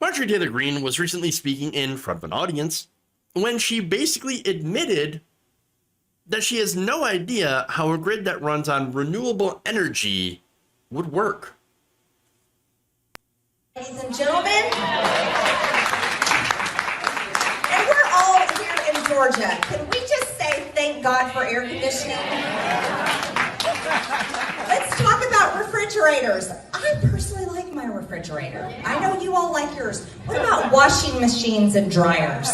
Marjorie Taylor Greene was recently speaking in front of an audience when she basically admitted that she has no idea how a grid that runs on renewable energy would work. Ladies and gentlemen, and we're all here in Georgia. Can we just say thank God for air conditioning? Let's talk about refrigerators. I personally like my refrigerator. I know you all like yours. What about washing machines and dryers?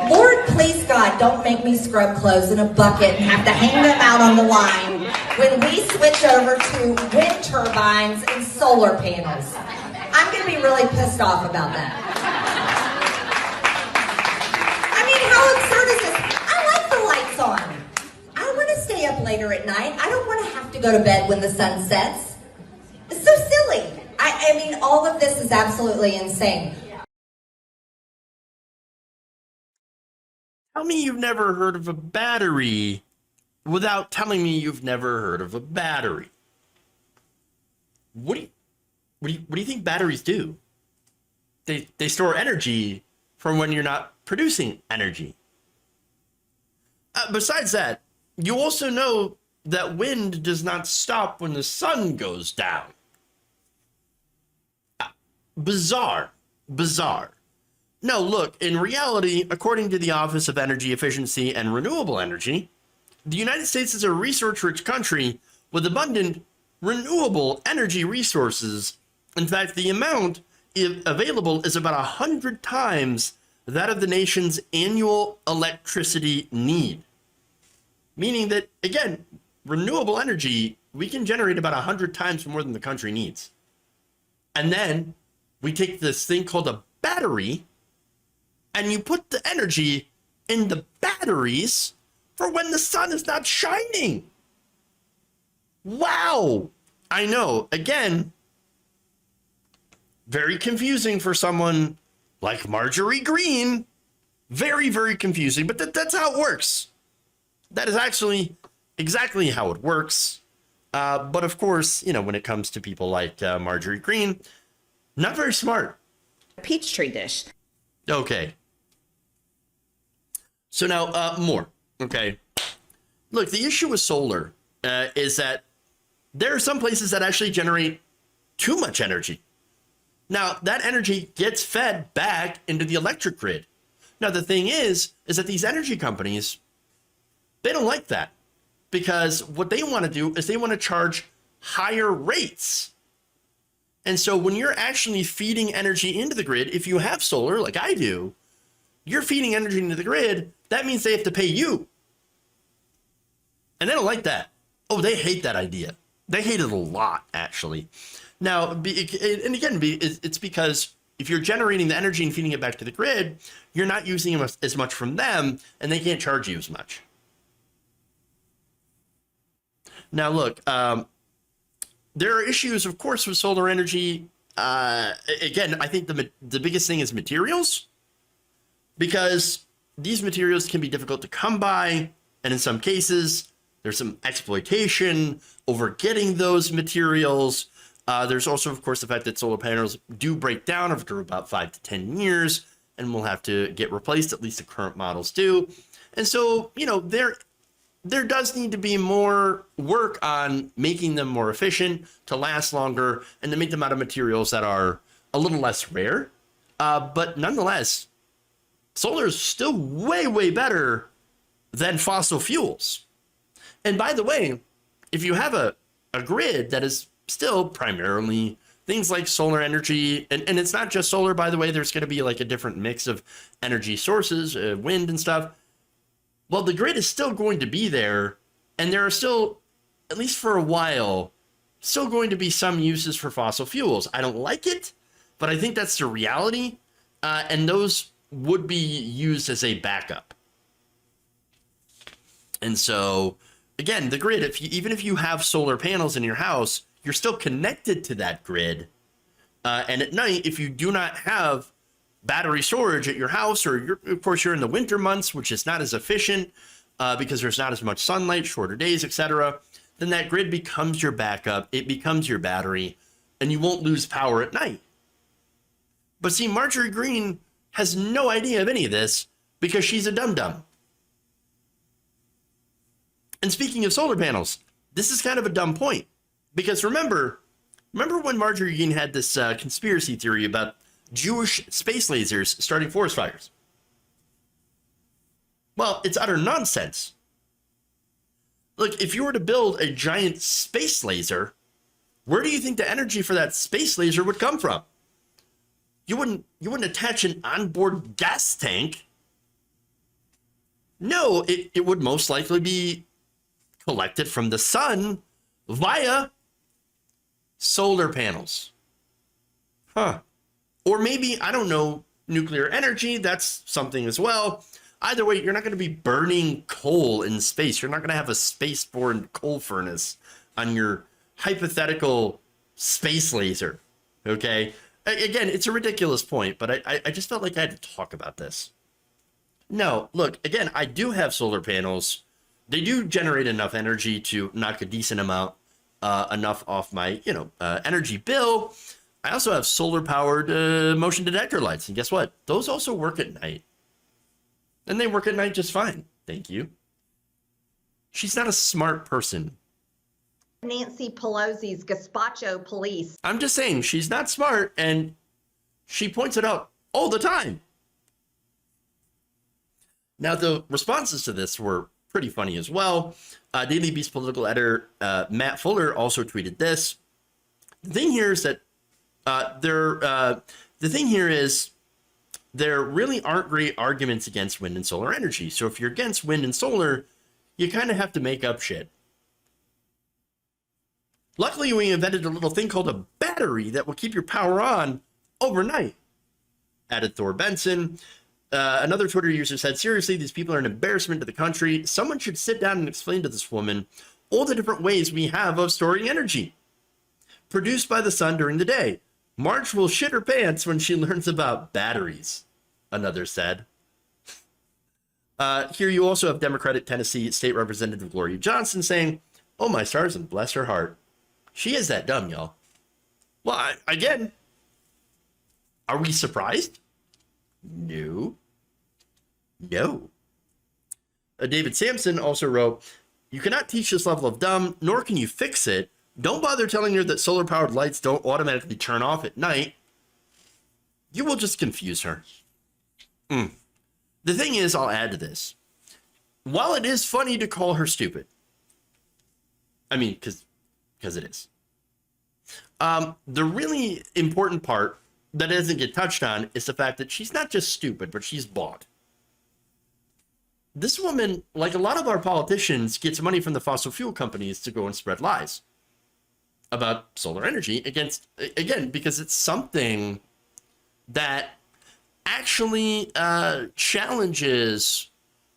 Lord, please God, don't make me scrub clothes in a bucket and have to hang them out on the line when we switch over to wind turbines and solar panels. I'm going to be really pissed off about that. I mean, how absurd is this? I like the lights on. I want to stay up later at night. I don't want to have to go to bed when the sun sets. It's so silly. I mean, all of this is absolutely insane. Tell me you've never heard of a battery without telling me you've never heard of a battery. What do you think batteries do? They store energy from when you're not producing energy. Besides that, you also know that wind does not stop when the sun goes down. Bizarre. No, look, in reality, according to the Office of Energy Efficiency and Renewable Energy, the United States is a resource-rich country with abundant renewable energy resources. In fact, the amount available is about 100 times that of the nation's annual electricity need. Meaning that, again, renewable energy, we can generate about 100 times more than the country needs. And then we take this thing called a battery, and you put the energy in the batteries for when the sun is not shining. Wow. I know, again, very confusing for someone like Marjorie Greene. Very, very confusing, but that's how it works. That is actually exactly how it works. But of course, you know, when it comes to people like Marjorie Greene, not very smart. Peachtree dish. Okay. So now more. Okay. Look, the issue with solar is that there are some places that actually generate too much energy. Now, that energy gets fed back into the electric grid. Now, the thing is that these energy companies, they don't like that, because what they want to do is they want to charge higher rates. And so when you're actually feeding energy into the grid, if you have solar like I do, you're feeding energy into the grid, that means they have to pay you. And they don't like that. Oh, they hate that idea. They hate it a lot, actually. Now, and again, it's because if you're generating the energy and feeding it back to the grid, you're not using as much from them, and they can't charge you as much. Now, look, there are issues, of course, with solar energy. Again, I think the biggest thing is materials, because these materials can be difficult to come by, and in some cases, there's some exploitation over getting those materials. There's also, of course, the fact that solar panels do break down after about 5 to 10 years and will have to get replaced, at least the current models do. And so, you know, there does need to be more work on making them more efficient, to last longer, and to make them out of materials that are a little less rare. But nonetheless, solar is still way, way better than fossil fuels. And by the way, if you have a grid that is still primarily things like solar energy, and it's not just solar, by the way, there's going to be like a different mix of energy sources, wind and stuff. Well, the grid is still going to be there, and there are still, at least for a while, still going to be some uses for fossil fuels. I don't like it, but I think that's the reality, and those would be used as a backup. And so, again, the grid, even if you have solar panels in your house, you're still connected to that grid. And at night, if you do not have battery storage at your house, or of course you're in the winter months, which is not as efficient because there's not as much sunlight, shorter days, etc., then that grid becomes your backup. It becomes your battery, and you won't lose power at night. But see, Marjorie Greene has no idea of any of this because she's a dum-dum. And speaking of solar panels, this is kind of a dumb point because remember when Marjorie Greene had this conspiracy theory about Jewish space lasers starting forest fires? Well, it's utter nonsense. Look, if you were to build a giant space laser, where do you think the energy for that space laser would come from? You wouldn't attach an onboard gas tank. No, it would most likely be collected from the sun via solar panels. Huh. Or maybe, I don't know, nuclear energy, that's something as well. Either way, you're not going to be burning coal in space. You're not going to have a space-borne coal furnace on your hypothetical space laser, okay? Again, it's a ridiculous point, but I just felt like I had to talk about this. No, look, again, I do have solar panels. They do generate enough energy to knock a decent amount, enough off my, energy bill. I also have solar-powered motion detector lights, and guess what? Those also work at night. And they work at night just fine. Thank you. She's not a smart person. Nancy Pelosi's gazpacho police. I'm just saying, she's not smart, and she points it out all the time. Now, the responses to this were pretty funny as well. Daily Beast political editor Matt Fuller also tweeted this. The thing here is that there really aren't great arguments against wind and solar energy. So if you're against wind and solar, you kind of have to make up shit. Luckily, we invented a little thing called a battery that will keep your power on overnight, added Thor Benson. Another Twitter user said, seriously, these people are an embarrassment to the country. Someone should sit down and explain to this woman all the different ways we have of storing energy produced by the sun during the day. Marge will shit her pants when she learns about batteries, another said. Here you also have Democratic Tennessee State Representative Gloria Johnson saying, oh, my stars and bless her heart. She is that dumb, y'all. Well, again, are we surprised? No. No. David Sampson also wrote, you cannot teach this level of dumb, nor can you fix it. Don't bother telling her that solar-powered lights don't automatically turn off at night. You will just confuse her. The thing is, I'll add to this. While it is funny to call her stupid, I mean, because it is. The really important part that doesn't get touched on is the fact that she's not just stupid, but she's bought. This woman, like a lot of our politicians, gets money from the fossil fuel companies to go and spread lies about solar energy because it's something that actually challenges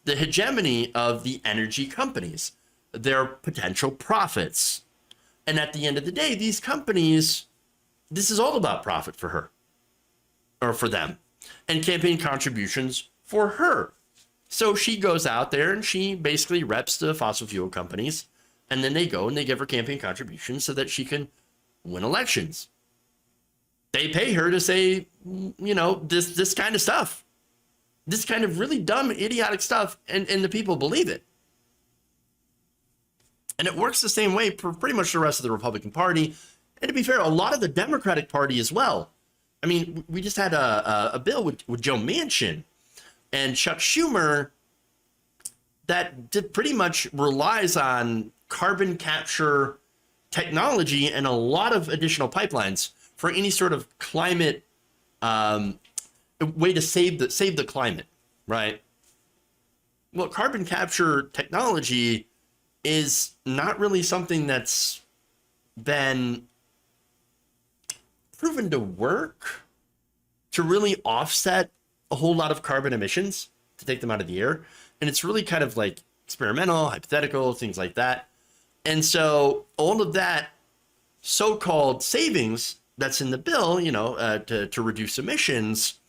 the hegemony of the energy companies, their potential profits. And at the end of the day, these companies, this is all about profit for her or for them and campaign contributions for her. So she goes out there and she basically reps the fossil fuel companies. And then they go and they give her campaign contributions so that she can win elections. They pay her to say, this kind of stuff. This kind of really dumb, idiotic stuff. And the people believe it. And it works the same way for pretty much the rest of the Republican Party. And to be fair, a lot of the Democratic Party as well. I mean, we just had a bill with Joe Manchin and Chuck Schumer that pretty much relies on carbon capture technology and a lot of additional pipelines for any sort of climate way to save the climate, right? Well, carbon capture technology is not really something that's been proven to work to really offset a whole lot of carbon emissions, to take them out of the air. And it's really kind of like experimental, hypothetical, things like that. And so all of that so-called savings that's in the bill, to reduce emissions,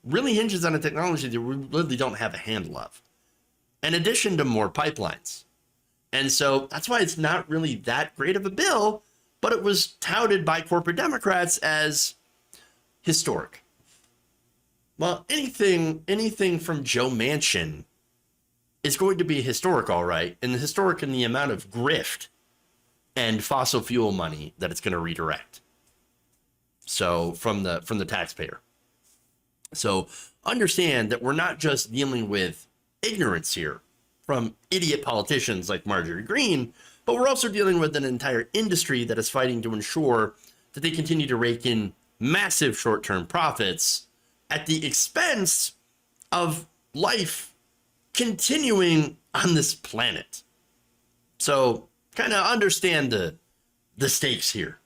really hinges on a technology that we really don't have a handle of, in addition to more pipelines. And so that's why it's not really that great of a bill, but it was touted by corporate Democrats as historic. Well, anything from Joe Manchin is going to be historic, all right, and historic in the amount of grift and fossil fuel money that it's going to redirect. So from the taxpayer. So understand that we're not just dealing with ignorance here from idiot politicians like Marjorie Greene, but we're also dealing with an entire industry that is fighting to ensure that they continue to rake in massive short-term profits at the expense of life continuing on this planet. So kind of understand the stakes here.